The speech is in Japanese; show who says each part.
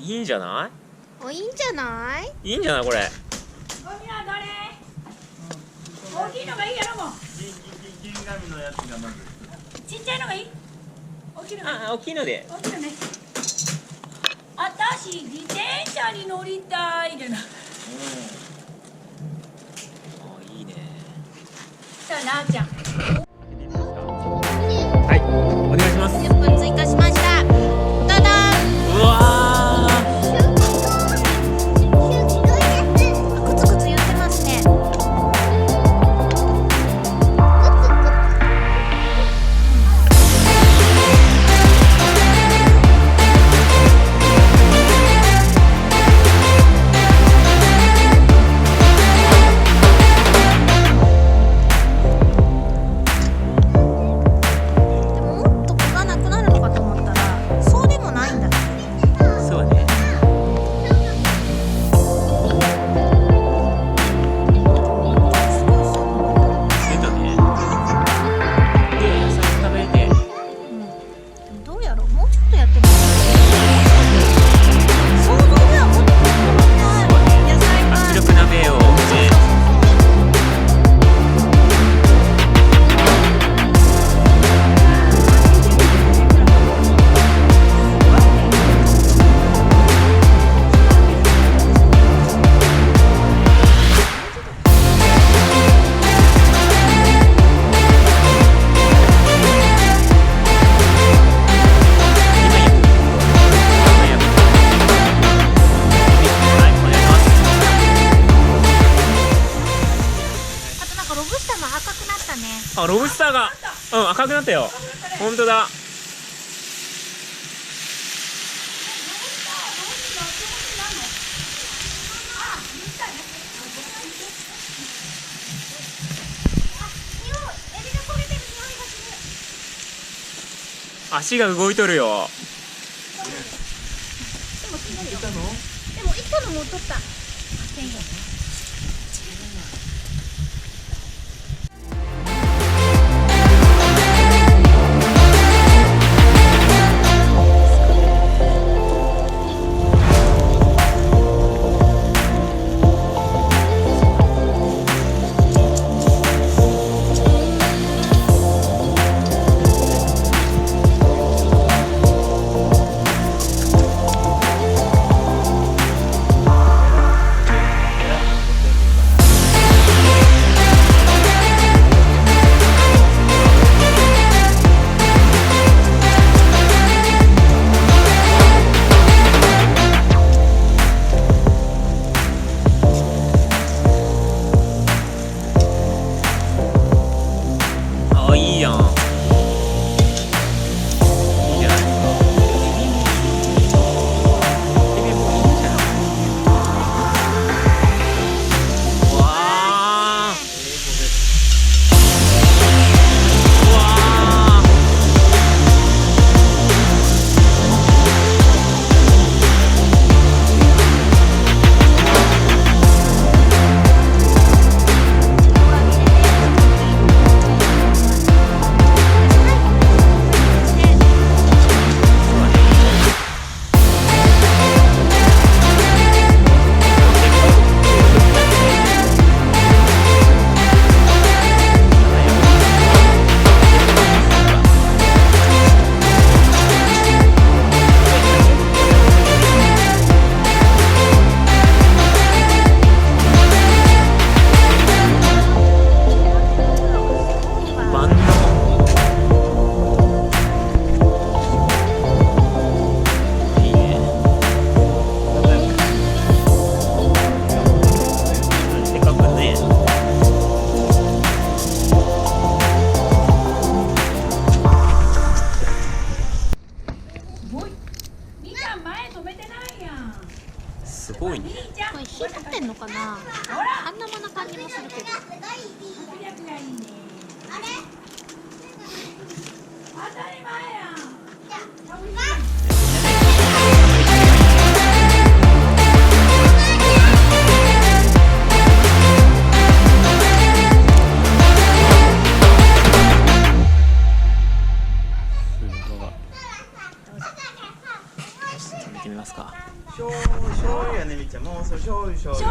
Speaker 1: いいんじゃない？
Speaker 2: お、いいんじゃない？
Speaker 1: いいんじゃないこれ。
Speaker 3: 大きなどれ？大きいのがいいやろもう。
Speaker 4: 銀紙のやつがまず。
Speaker 3: ちっちゃいのがいい？大きいのがいい。
Speaker 1: 大きいので。
Speaker 3: 大きいのね。私自転車に乗りたいでな。
Speaker 1: いいね。
Speaker 3: さあなあちゃん。
Speaker 1: はい、お願いします。
Speaker 2: 10分追加しました。ただ
Speaker 1: うわ
Speaker 2: ー、クツクツ言ってますね。
Speaker 1: あ、ロブスターが、赤くなったよ。本当だ。足が動いとるよ。
Speaker 2: でも行ったのも取った。
Speaker 1: いいやん。いいじゃないですか。わあ。わあ。すごいね。
Speaker 2: これ火ってんのかな。あんなもんな感じもするけど。
Speaker 3: 当たり前やん。
Speaker 1: 見てみますか。
Speaker 4: 醤油やねみっちゃんもうそれ醤油